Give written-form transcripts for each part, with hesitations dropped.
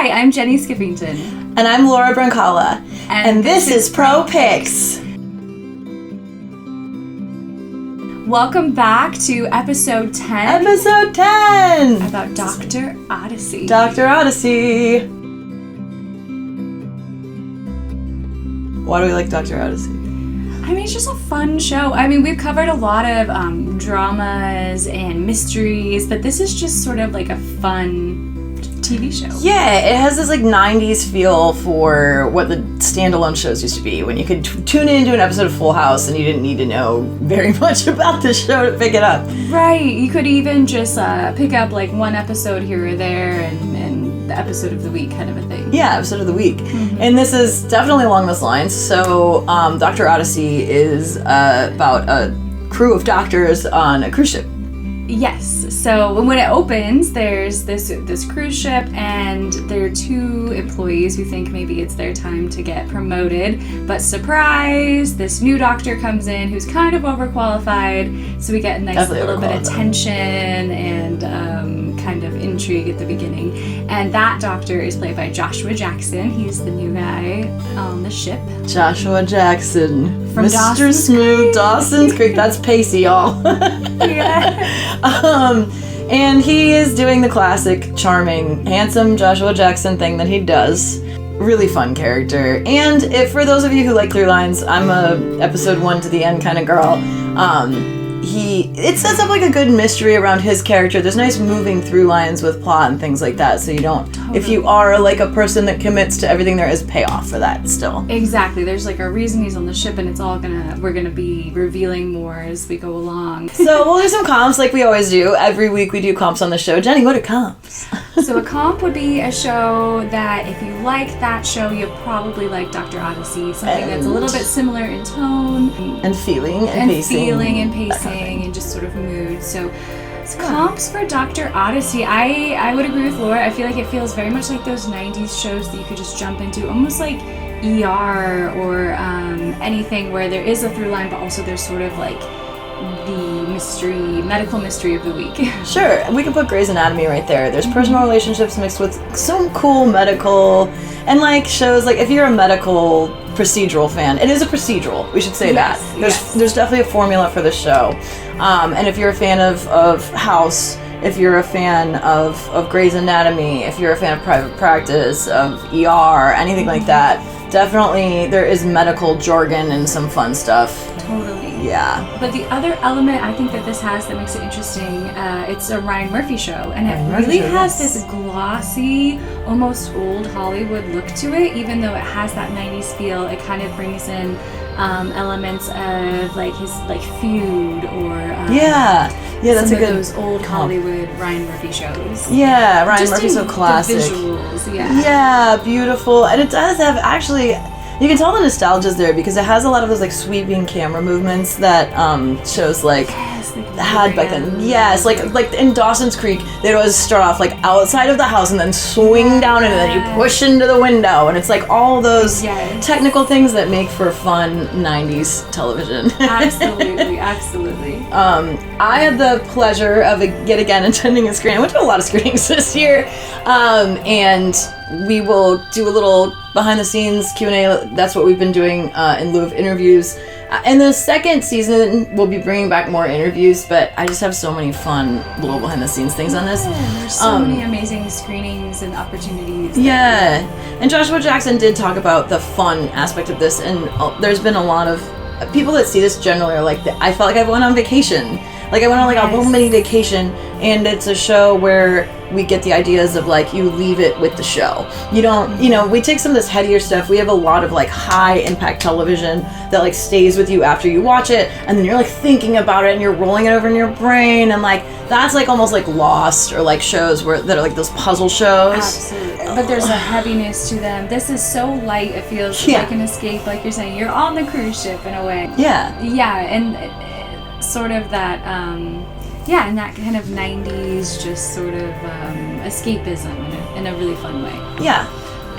Hi, I'm Jenny Skiffington. And I'm Laura Brunkala. And this is Propicks. Welcome back to episode 10. Episode 10! About Doctor Odyssey. Doctor Odyssey. Why do we like Doctor Odyssey? I mean, it's just a fun show. I mean, we've covered a lot of dramas and mysteries, but this is just sort of like a fun TV show. Yeah, it has this like 90s feel for what the standalone shows used to be, when you could tune into an episode of Full House and you didn't need to know very much about the show to pick it up. Right, you could even just pick up like one episode here or there and the episode of the week kind of a thing. Yeah, episode of the week. Mm-hmm. And this is definitely along those lines. So Doctor Odyssey is about a crew of doctors on a cruise ship. Yes. So when it opens, there's this cruise ship, and there are two employees who think maybe it's their time to get promoted. But surprise, this new doctor comes in who's kind of overqualified. So we get a nice little bit of tension and kind of intrigue at the beginning. And that doctor is played by Joshua Jackson. He's the new guy on the ship. Joshua Jackson. From Mr. Dawson's Smooth, Creek. Dawson's Creek. That's Pacey, y'all. Yeah. And he is doing the classic, charming, handsome Joshua Jackson thing that he does. Really fun character. And for those of you who like through lines, I'm a episode 1 to the end kind of girl. It sets up like a good mystery around his character. There's nice moving through lines with plot and things like that, so you don't, if you are like a person that commits to everything, there is payoff for that still. Exactly. There's like a reason he's on the ship, and it's all we're gonna be revealing more as we go along. So we'll do some comps like we always do. Every week we do comps on the show. Jenny, what are comps? So a comp would be a show that if you like that show, you'll probably like Doctor Odyssey. Something that's a little bit similar in tone. And feeling and pacing. And just sort of mood. So comps for Doctor Odyssey, I would agree with Laura. I feel like it feels very much like those 90s shows that you could just jump into, almost like ER or anything where there is a through line, but also there's sort of like the medical mystery of the week. Sure, we could put Grey's Anatomy right there. There's personal relationships mixed with some cool medical, and like shows like if you're a medical procedural fan, it is a procedural, we should say that. There's definitely a formula for the show. And if you're a fan of House, if you're a fan of Grey's Anatomy, if you're a fan of Private Practice, of ER, anything like that, definitely there is medical jargon and some fun stuff. Totally. Yeah. But the other element I think that this has that makes it interesting, it's a Ryan Murphy show, and it really has this glossy, almost old Hollywood look to it. Even though it has that 90s feel, it kind of brings in elements of like his feud or that's some a good of those old Hollywood Ryan Murphy shows. Yeah, Ryan Murphy's so classic. The visuals, yeah, beautiful, and it does have actually. You can tell the nostalgia's there because it has a lot of those like sweeping camera movements that shows like had back then. Yes, like in Dawson's Creek, they'd always start off like outside of the house and then swing down and then you push into the window, and it's like all those technical things that make for fun 90s television. Absolutely. I had the pleasure of yet again attending a screening. I went to a lot of screenings this year, and we will do a little behind the scenes Q&A. That's what we've been doing in lieu of interviews. In the second season, we'll be bringing back more interviews, but I just have so many fun little behind the scenes things on this. There's so many amazing screenings and opportunities. And Joshua Jackson did talk about the fun aspect of this, and there's been a lot of people that see this generally are like, I felt like I went on vacation. Like I went on like a little mini vacation, and it's a show where we get the ideas of like you leave it with the show. You don't, we take some of this headier stuff. We have a lot of like high impact television that like stays with you after you watch it, and then you're like thinking about it and you're rolling it over in your brain, and like that's like almost like Lost or like shows that are like those puzzle shows. Absolutely. But there's a heaviness to them. This is so light. It feels like an escape, like you're saying. You're on the cruise ship in a way. Yeah, and sort of that and that kind of 90s just sort of escapism in a really fun way.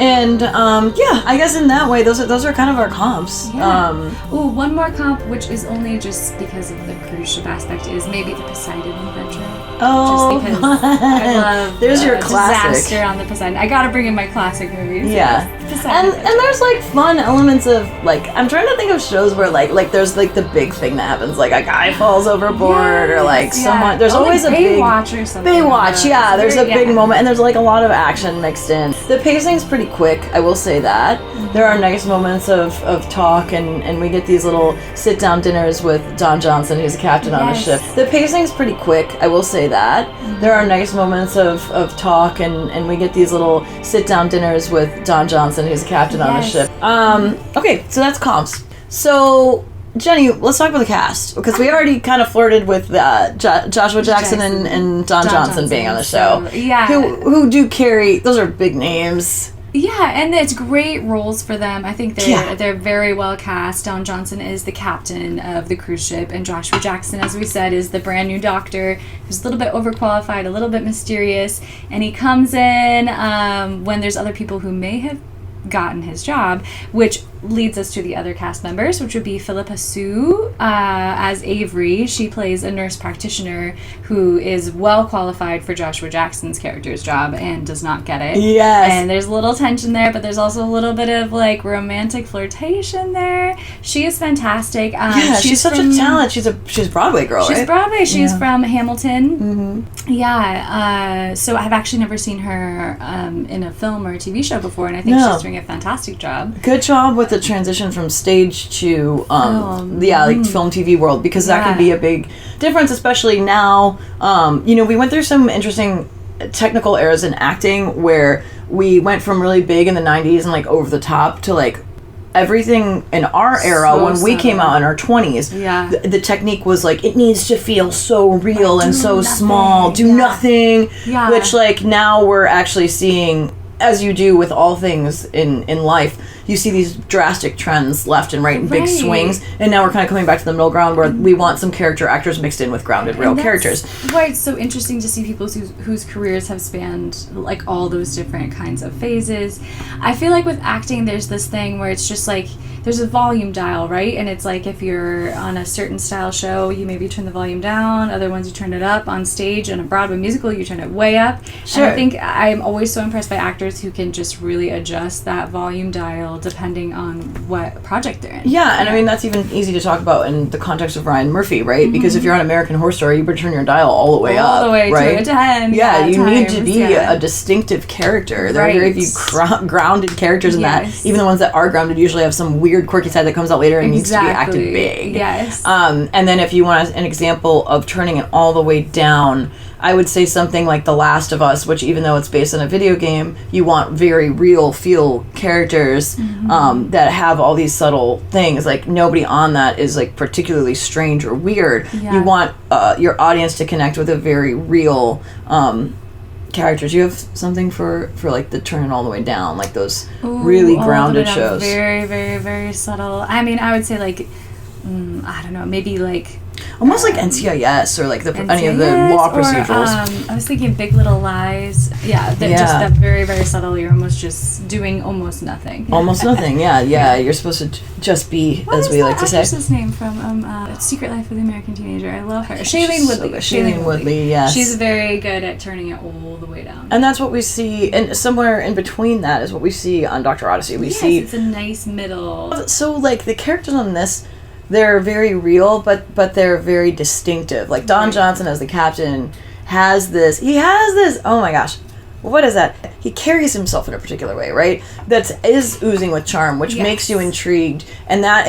And yeah, I guess in that way, those are kind of our comps. Yeah. One more comp, which is only just because of the cruise ship aspect, is maybe the Poseidon Adventure. Oh, just because I love there's your classic disaster on the Poseidon. I gotta bring in my classic movies. Yeah, and there's like fun elements of like, I'm trying to think of shows where like there's like the big thing that happens, like a guy falls overboard, or like someone. There's always like a big Baywatch or something. Baywatch. Yeah, there's a big moment, and there's like a lot of action mixed in. The pacing's pretty quick, I will say that. There are nice moments of talk, and we get these little sit down dinners with Don Johnson, who's a captain on the ship. The pacing's pretty quick, I will say that. There are nice moments of talk, and we get these little sit down dinners with Don Johnson, who's a captain on the ship. Okay, so that's comps. So Jenny, let's talk about the cast, because we already kind of flirted with Joshua Jackson and Don Johnson being on the show. So, yeah. Who do carry, those are big names. Yeah, and it's great roles for them. I think they're very well cast. Don Johnson is the captain of the cruise ship, and Joshua Jackson, as we said, is the brand new doctor who's a little bit overqualified, a little bit mysterious, and he comes in when there's other people who may have gotten his job, which leads us to the other cast members, which would be Philippa Sue as Avery. She plays a nurse practitioner who is well qualified for Joshua Jackson's character's job and does not get it. Yes. And there's a little tension there, but there's also a little bit of like romantic flirtation there. She is fantastic. She's such a talent. She's a Broadway girl, right? She's Broadway. She's from Hamilton. Mm-hmm. Yeah. So I've actually never seen her in a film or a TV show before, and I think she's doing a fantastic job. Good job with the transition from stage to film TV world, because that can be a big difference, especially now. We went through some interesting technical eras in acting where we went from really big in the 90s and like over the top to like everything in our era when we came out in our 20s. Yeah. The technique was like, it needs to feel so real and so small, do nothing, which like now we're actually seeing, as you do with all things in life, you see these drastic trends left and right and big swings, and now we're kind of coming back to the middle ground where we want some character actors mixed in with grounded real characters. Why it's so interesting to see people whose careers have spanned like all those different kinds of phases. I feel like with acting there's this thing where it's just like there's a volume dial, right? And it's like if you're on a certain style show, you maybe turn the volume down. Other ones you turn it up. On stage in a Broadway musical, you turn it way up. Sure. And I think I'm always so impressed by actors who can just really adjust that volume dial depending on what project they're in. Yeah, and I mean that's even easy to talk about in the context of Ryan Murphy, right? Mm-hmm. Because if you're on American Horror Story, you better turn your dial all the way up. All the way right? to a 10. Yeah, you need to be a distinctive character. There are very few grounded characters in that. Even the ones that are grounded usually have some weird quirky side that comes out later and needs to be acted big. Yes. And then if you want an example of turning it all the way down, I would say something like The Last of Us, which even though it's based on a video game, you want very real feel characters that have all these subtle things. Like nobody on that is like particularly strange or weird. Yeah. You want your audience to connect with a very real characters. You have something for like the turn it all the way down, like those really grounded shows. Very, very, very subtle. I mean, I would say like I don't know, maybe like almost like NCIS or like any of the law procedurals. I was thinking Big Little Lies. Just that very, very subtle. You're almost just doing almost nothing. Almost nothing. Yeah. You're supposed to just be, as we like to say. What's his name from Secret Life of the American Teenager? I love her. Shailene Woodley. Shailene Woodley. Yes. She's very good at turning it all the way down. And that's what we see, and somewhere in between that is what we see on Doctor Odyssey. We see it's a nice middle. So like the characters on this, they're very real, but they're very distinctive. Like Don Johnson as the captain has this, oh my gosh, what is that? He carries himself in a particular way, right? That is oozing with charm, which makes you intrigued. And that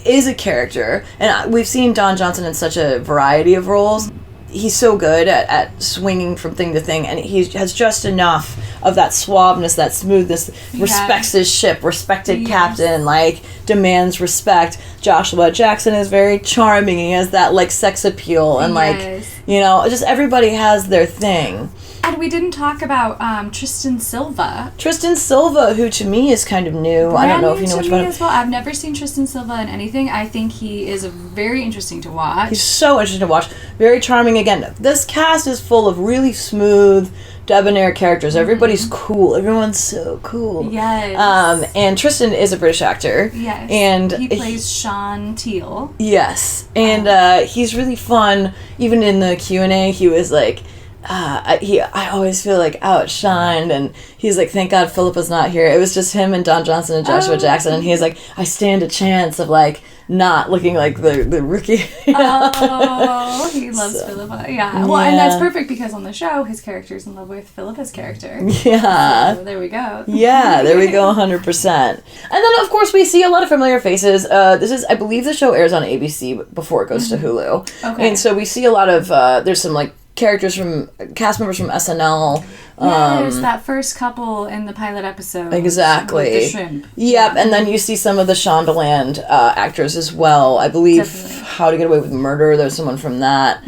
is a character. And we've seen Don Johnson in such a variety of roles. He's so good at swinging from thing to thing, and he has just enough of that suaveness, that smoothness, respects his ship, respected captain, like, demands respect. Joshua Jackson is very charming. He has that, like, sex appeal, and, like, just everybody has their thing. And we didn't talk about Tristan Silva. Tristan Silva, who to me is kind of new. I don't know if you know much about him. As well. I've never seen Tristan Silva in anything. I think he is very interesting to watch. He's so interesting to watch. Very charming. Again, this cast is full of really smooth, debonair characters. Everybody's cool. Everyone's so cool. Yes. And Tristan is a British actor. Yes. And he plays Sean Teale. Yes. And he's really fun. Even in the Q&A, he was like, I always feel like outshined, and he's like, thank God Philippa's not here. It was just him and Don Johnson and Joshua Jackson, and he's like, I stand a chance of like not looking like the rookie. Oh, he loves Philippa. Yeah. Well, and that's perfect because on the show, his character's in love with Philippa's character. Yeah. So there we go. Yeah, there we go, 100%. And then, of course, we see a lot of familiar faces. This is, I believe the show airs on ABC before it goes to Hulu. Okay. And so we see a lot of, there's some, like, cast members from SNL. Yes, that first couple in the pilot episode. Exactly. With the shrimp. Yep, and then you see some of the Shondaland actors as well. I believe Definitely. How to Get Away with Murder, there's someone from that.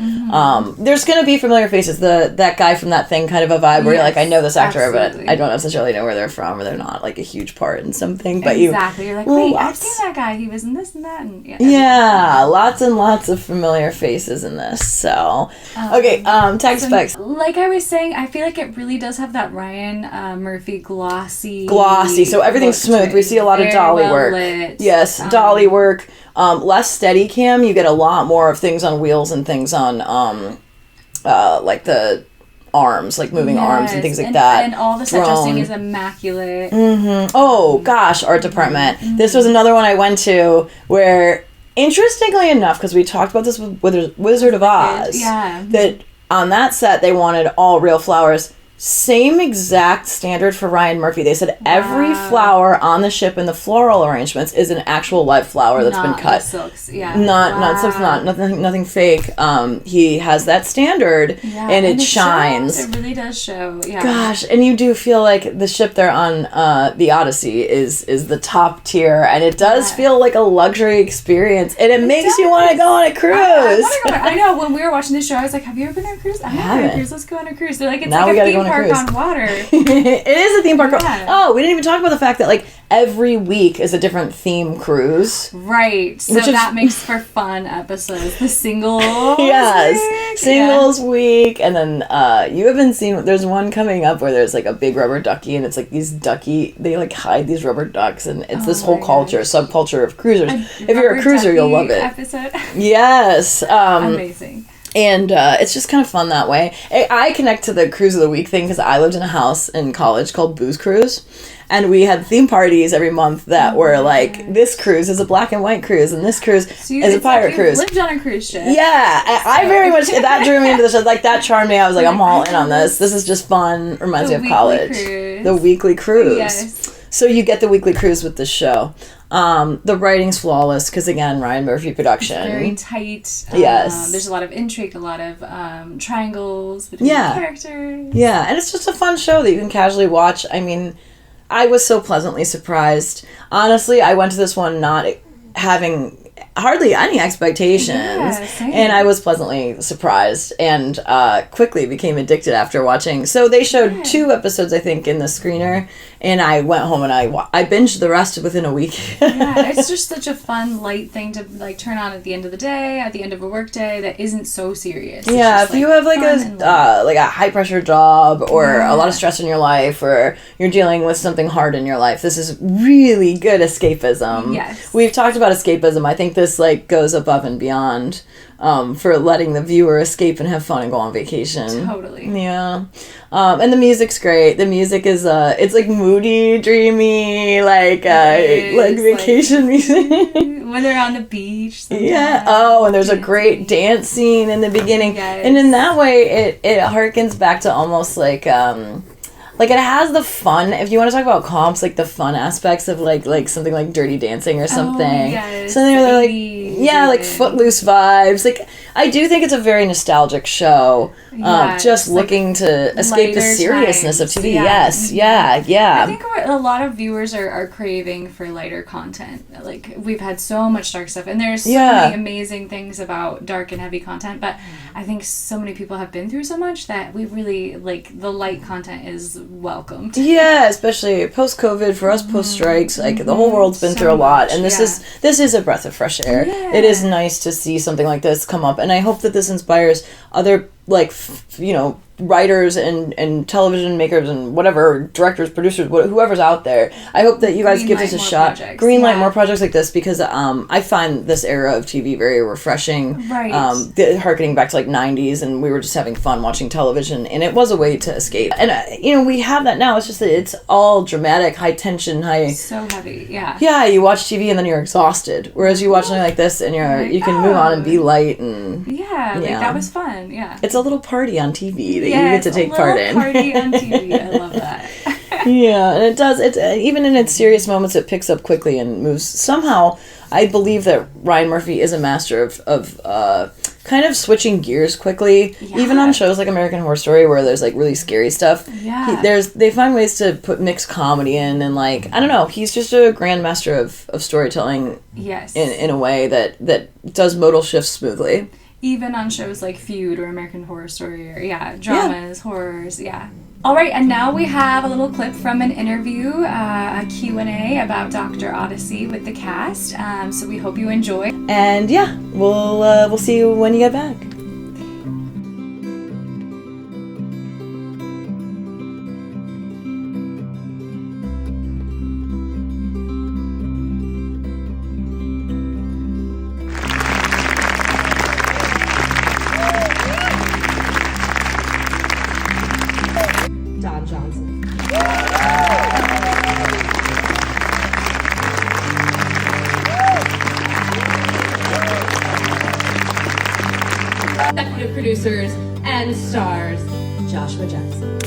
There's going to be familiar faces. That guy from That Thing kind of a vibe where you're like, I know this actor, absolutely. but I don't necessarily know where they're from, or they're not like a huge part in something. But exactly. You're like, wait, I've seen that guy. He was in this and that. And yeah, lots and lots of familiar faces in this. So, okay, tech specs. Like I was saying, I feel like it really does have that Ryan Murphy glossy. So everything's smooth. We see a lot of dolly work. Lit. Yes, dolly work. Less steady cam. You get a lot more of things on wheels and things on like the arms, like moving arms and things like that. And all the set dressing is immaculate. Oh gosh, art department. This was another one I went to where, interestingly enough, because we talked about this with Wizard of Oz, that on that set they wanted all real flowers. Same exact standard for Ryan Murphy. They said every flower on the ship in the floral arrangements is an actual live flower that's been cut. Not silks, Not silks, nothing fake. He has that standard, and it shines. Shows, it really does show. Yeah. Gosh, and you do feel like the ship they're on, the Odyssey, is the top tier, and it does feel like a luxury experience, and it makes you want to go on a cruise. I know. When we were watching this show, I was like, "Have you ever been on a cruise? I haven't been on a cruise. Let's go on a cruise." They're like, "It's now like we a gotta theme go park on water." It is a theme park. Yeah. Oh, we didn't even talk about the fact that like every week is a different theme cruise. Right. So that makes for fun episodes. The singles week. Singles week, and then you haven't seen. There's one coming up where there's like a big rubber ducky, and it's like these they like hide these rubber ducks, and it's this whole subculture of cruisers. If you're a cruiser, you'll love it. Episode. Yes. Amazing. And it's just kind of fun that way. I connect to the Cruise of the Week thing because I lived in a house in college called Booze Cruise. And we had theme parties every month that were like, this cruise is a black and white cruise, and this cruise is a pirate cruise. Lived on a cruise ship. Yeah, I very much, that drew me into the show. Like, that charmed me. I was like, I'm all in on this. This is just fun. Reminds me of college. The weekly cruise. Yes. So you get the weekly cruise with this show. The writing's flawless because, again, Ryan Murphy production. It's very tight. Yes. There's a lot of intrigue, a lot of triangles between the characters. Yeah, and it's just a fun show that you can casually watch. I mean, I was so pleasantly surprised. Honestly, I went to this one not having hardly any expectations, and I was pleasantly surprised and quickly became addicted after watching. So they showed 2 episodes, I think, in the screener, and I went home and I binged the rest within a week. Yeah, it's just such a fun, light thing to like turn on at the end of the day, at the end of a work day that isn't so serious. It's just, if you have like a high pressure job or a lot of stress in your life, or you're dealing with something hard in your life, this is really good escapism. Yes, we've talked about escapism. I think this like goes above and beyond for letting the viewer escape and have fun and go on vacation. Totally. Yeah. And the music's great. The music is it's like moody, dreamy, like vacation music. When they're on the beach. Sometimes. Yeah. Oh, and there's a great dance scene in the beginning. Yes. And in that way it harkens back to almost like it has the fun, if you want to talk about comps, like the fun aspects of like something like Dirty Dancing or something. Oh, yes. So they're like Footloose vibes. Like, I do think it's a very nostalgic show. Just looking to escape the seriousness of TV. Yes. Yeah. I think a lot of viewers are craving for lighter content. Like, we've had so much dark stuff, and there's so many amazing things about dark and heavy content, but I think so many people have been through so much that we really, like, the light content is welcomed. Yeah, especially post-COVID, for us post-strikes, like, the whole world's been through a lot, and this is a breath of fresh air. Yeah. It is nice to see something like this come up, and I hope that this inspires other, like, writers and television makers and whatever, directors, producers, whoever's out there, I hope that you guys give this a shot. Greenlight more projects like this, because I find this era of TV very refreshing. Right. Harkening back to like 90s, and we were just having fun watching television, and it was a way to escape. And we have that now. It's just that it's all dramatic, high tension, so heavy. Yeah, you watch TV and then you're exhausted. Whereas you watch something like this and you can move on and be light and that was fun. Yeah. It's a little party on TV that you get to take part in. Party on TV. I love that. Yeah, and it does. It's even in its serious moments, it picks up quickly and moves. Somehow, I believe that Ryan Murphy is a master of kind of switching gears quickly. Yeah. Even on shows like American Horror Story, where there's like really scary stuff. Yeah. They find ways to put mixed comedy in, and like, I don't know, he's just a grandmaster of storytelling. Yes. In a way that does modal shifts smoothly. Even on shows like Feud or American Horror Story, or dramas, horrors, All right, and now we have a little clip from an interview, a Q&A about Doctor Odyssey with the cast. So we hope you enjoy. And we'll see you when you get back. Executive producers and stars, Joshua Jackson.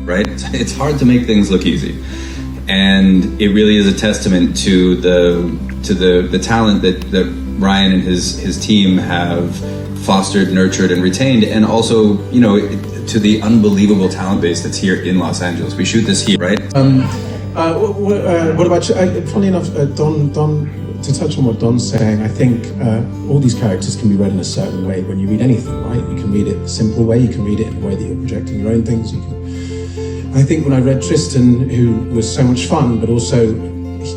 Right? It's hard to make things look easy. And it really is a testament to the talent that Ryan and his team have fostered, nurtured, and retained, and also, to the unbelievable talent base that's here in Los Angeles. We shoot this here, right? What about you? Funny enough, Don, to touch on what Don's saying, I think all these characters can be read in a certain way when you read anything, right? You can read it a simple way, you can read it in a way that you're projecting your own things. I think when I read Tristan, who was so much fun, but also he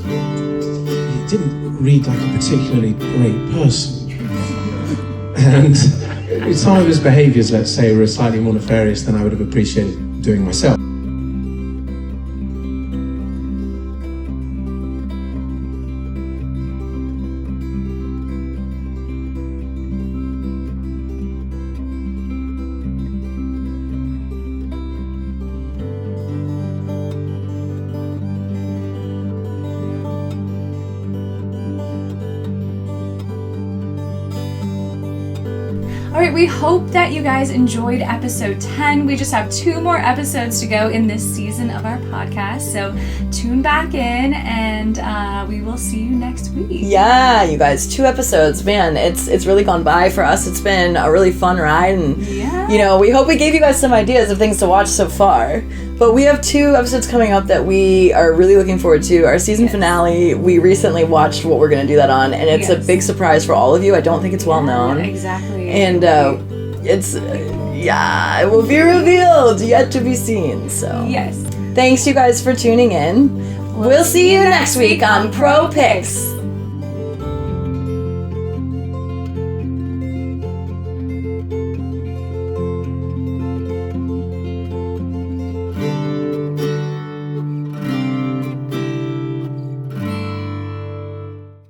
didn't read like a particularly great person. And some of his behaviours, let's say, were slightly more nefarious than I would have appreciated doing myself. Alright, we hope that you guys enjoyed episode 10. We just have 2 more episodes to go in this season of our podcast, so tune back in and we will see you next week. Yeah, you guys, 2 episodes. Man, it's really gone by for us. It's been a really fun ride, and we hope we gave you guys some ideas of things to watch so far. But we have 2 episodes coming up that we are really looking forward to. Our season finale, we recently watched what we're going to do that on, and it's a big surprise for all of you. I don't think it's well known. Exactly. And it will be revealed, yet to be seen. So yes. Thanks you guys for tuning in. We'll see you next week on Propicks.